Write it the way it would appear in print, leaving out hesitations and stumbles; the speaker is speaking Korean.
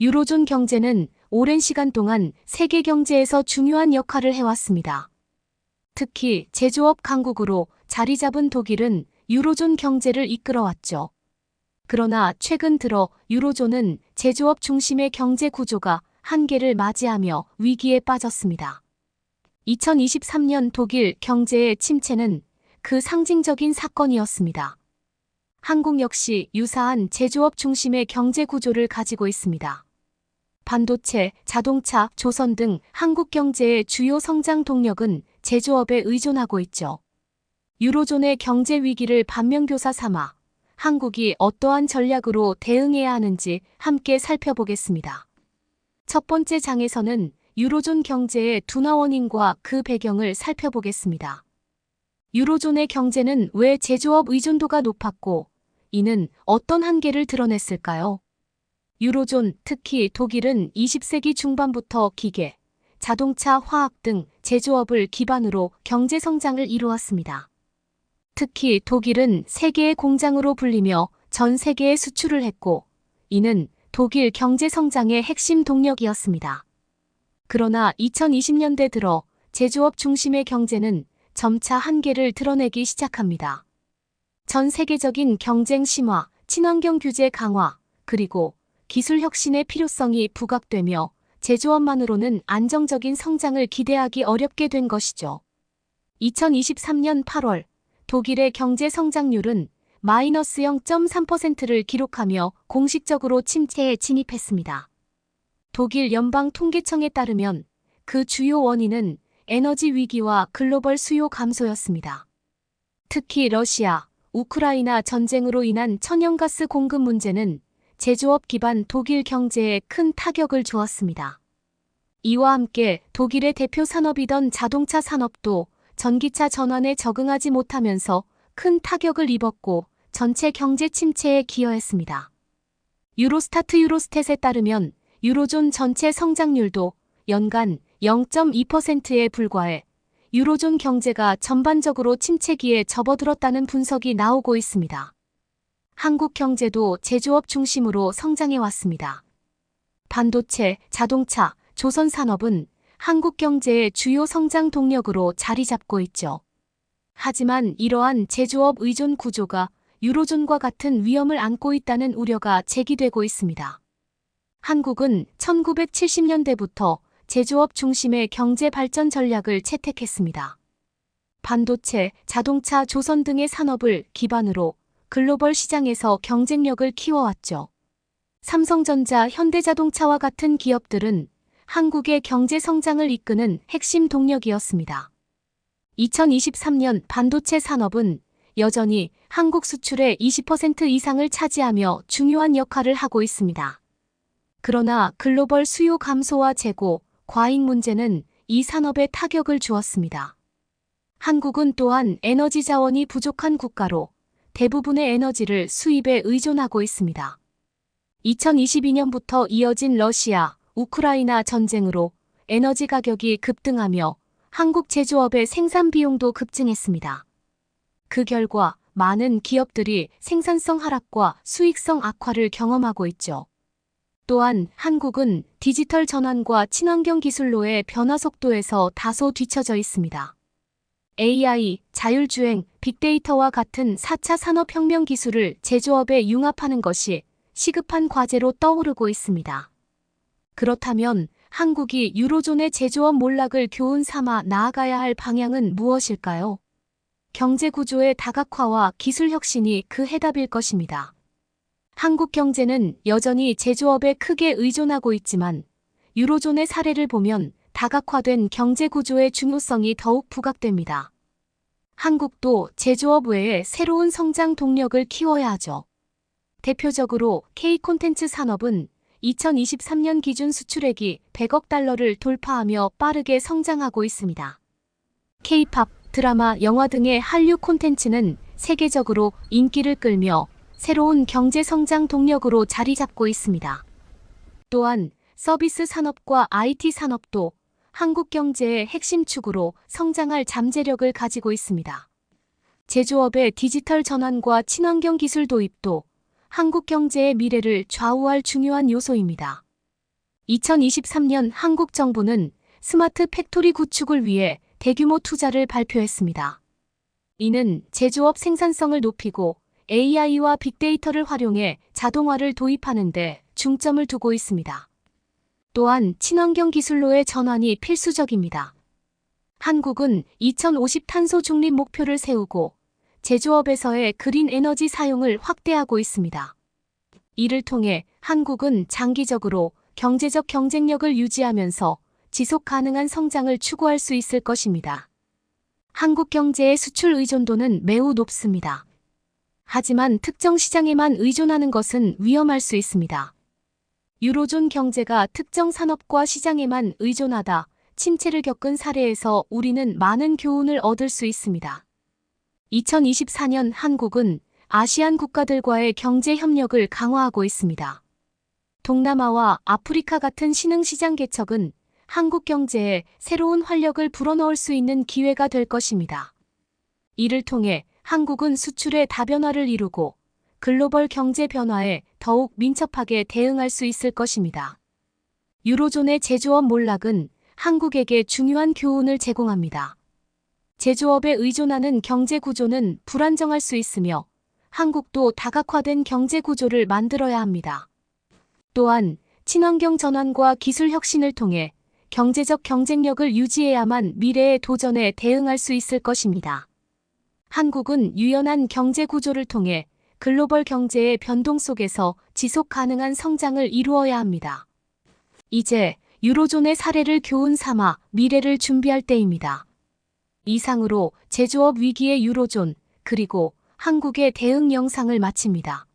유로존 경제는 오랜 시간 동안 세계 경제에서 중요한 역할을 해왔습니다. 특히 제조업 강국으로 자리 잡은 독일은 유로존 경제를 이끌어왔죠. 그러나 최근 들어 유로존은 제조업 중심의 경제 구조가 한계를 맞이하며 위기에 빠졌습니다. 2023년 독일 경제의 침체는 그 상징적인 사건이었습니다. 한국 역시 유사한 제조업 중심의 경제 구조를 가지고 있습니다. 반도체, 자동차, 조선 등 한국 경제의 주요 성장 동력은 제조업에 의존하고 있죠. 유로존의 경제 위기를 반면교사 삼아 한국이 어떠한 전략으로 대응해야 하는지 함께 살펴보겠습니다. 첫 번째 장에서는 유로존 경제의 둔화 원인과 그 배경을 살펴보겠습니다. 유로존의 경제는 왜 제조업 의존도가 높았고, 이는 어떤 한계를 드러냈을까요? 유로존, 특히 독일은 20세기 중반부터 기계, 자동차, 화학 등 제조업을 기반으로 경제 성장을 이루었습니다. 특히 독일은 세계의 공장으로 불리며 전 세계에 수출을 했고, 이는 독일 경제 성장의 핵심 동력이었습니다. 그러나 2020년대 들어 제조업 중심의 경제는 점차 한계를 드러내기 시작합니다. 전 세계적인 경쟁 심화, 친환경 규제 강화, 그리고 기술 혁신의 필요성이 부각되며 제조업만으로는 안정적인 성장을 기대하기 어렵게 된 것이죠. 2023년 8월 독일의 경제 성장률은 마이너스 0.3%를 기록하며 공식적으로 침체에 진입했습니다. 독일 연방통계청에 따르면 그 주요 원인은 에너지 위기와 글로벌 수요 감소였습니다. 특히 러시아, 우크라이나 전쟁으로 인한 천연가스 공급 문제는 제조업 기반 독일 경제에 큰 타격을 주었습니다. 이와 함께 독일의 대표 산업이던 자동차 산업도 전기차 전환에 적응하지 못하면서 큰 타격을 입었고 전체 경제 침체에 기여했습니다. 유로스tat에 따르면 유로존 전체 성장률도 연간 0.2%에 불과해 유로존 경제가 전반적으로 침체기에 접어들었다는 분석이 나오고 있습니다. 한국 경제도 제조업 중심으로 성장해 왔습니다. 반도체, 자동차, 조선 산업은 한국 경제의 주요 성장 동력으로 자리 잡고 있죠. 하지만 이러한 제조업 의존 구조가 유로존과 같은 위험을 안고 있다는 우려가 제기되고 있습니다. 한국은 1970년대부터 제조업 중심의 경제 발전 전략을 채택했습니다. 반도체, 자동차, 조선 등의 산업을 기반으로 글로벌 시장에서 경쟁력을 키워왔죠. 삼성전자, 현대자동차와 같은 기업들은 한국의 경제 성장을 이끄는 핵심 동력이었습니다. 2023년 반도체 산업은 여전히 한국 수출의 20% 이상을 차지하며 중요한 역할을 하고 있습니다. 그러나 글로벌 수요 감소와 재고, 과잉 문제는 이 산업에 타격을 주었습니다. 한국은 또한 에너지 자원이 부족한 국가로 대부분의 에너지를 수입에 의존하고 있습니다. 2022년부터 이어진 러시아, 우크라이나 전쟁으로 에너지 가격이 급등하며 한국 제조업의 생산 비용도 급증했습니다. 그 결과 많은 기업들이 생산성 하락과 수익성 악화를 경험하고 있죠. 또한 한국은 디지털 전환과 친환경 기술로의 변화 속도에서 다소 뒤처져 있습니다. AI, 자율주행, 빅데이터와 같은 4차 산업혁명 기술을 제조업에 융합하는 것이 시급한 과제로 떠오르고 있습니다. 그렇다면 한국이 유로존의 제조업 몰락을 교훈 삼아 나아가야 할 방향은 무엇일까요? 경제 구조의 다각화와 기술 혁신이 그 해답일 것입니다. 한국 경제는 여전히 제조업에 크게 의존하고 있지만 유로존의 사례를 보면 다각화된 경제 구조의 중요성이 더욱 부각됩니다. 한국도 제조업 외에 새로운 성장 동력을 키워야 하죠. 대표적으로 K 콘텐츠 산업은 2023년 기준 수출액이 100억 달러를 돌파하며 빠르게 성장하고 있습니다. K-팝, 드라마, 영화 등의 한류 콘텐츠는 세계적으로 인기를 끌며 새로운 경제 성장 동력으로 자리 잡고 있습니다. 또한 서비스 산업과 IT 산업도 한국 경제의 핵심 축으로 성장할 잠재력을 가지고 있습니다. 제조업의 디지털 전환과 친환경 기술 도입도 한국 경제의 미래를 좌우할 중요한 요소입니다. 2023년 한국 정부는 스마트 팩토리 구축을 위해 대규모 투자를 발표했습니다. 이는 제조업 생산성을 높이고 AI와 빅데이터를 활용해 자동화를 도입하는 데 중점을 두고 있습니다. 또한 친환경 기술로의 전환이 필수적입니다. 한국은 2050 탄소 중립 목표를 세우고 제조업에서의 그린 에너지 사용을 확대하고 있습니다. 이를 통해 한국은 장기적으로 경제적 경쟁력을 유지하면서 지속 가능한 성장을 추구할 수 있을 것입니다. 한국 경제의 수출 의존도는 매우 높습니다. 하지만 특정 시장에만 의존하는 것은 위험할 수 있습니다. 유로존 경제가 특정 산업과 시장에만 의존하다 침체를 겪은 사례에서 우리는 많은 교훈을 얻을 수 있습니다. 2024년 한국은 아시안 국가들과의 경제 협력을 강화하고 있습니다. 동남아와 아프리카 같은 신흥시장 개척은 한국 경제에 새로운 활력을 불어넣을 수 있는 기회가 될 것입니다. 이를 통해 한국은 수출의 다변화를 이루고 글로벌 경제 변화에 더욱 민첩하게 대응할 수 있을 것입니다. 유로존의 제조업 몰락은 한국에게 중요한 교훈을 제공합니다. 제조업에 의존하는 경제 구조는 불안정할 수 있으며 한국도 다각화된 경제 구조를 만들어야 합니다. 또한 친환경 전환과 기술 혁신을 통해 경제적 경쟁력을 유지해야만 미래의 도전에 대응할 수 있을 것입니다. 한국은 유연한 경제 구조를 통해 글로벌 경제의 변동 속에서 지속 가능한 성장을 이루어야 합니다. 이제 유로존의 사례를 교훈 삼아 미래를 준비할 때입니다. 이상으로 제조업 위기의 유로존 그리고 한국의 대응 영상을 마칩니다.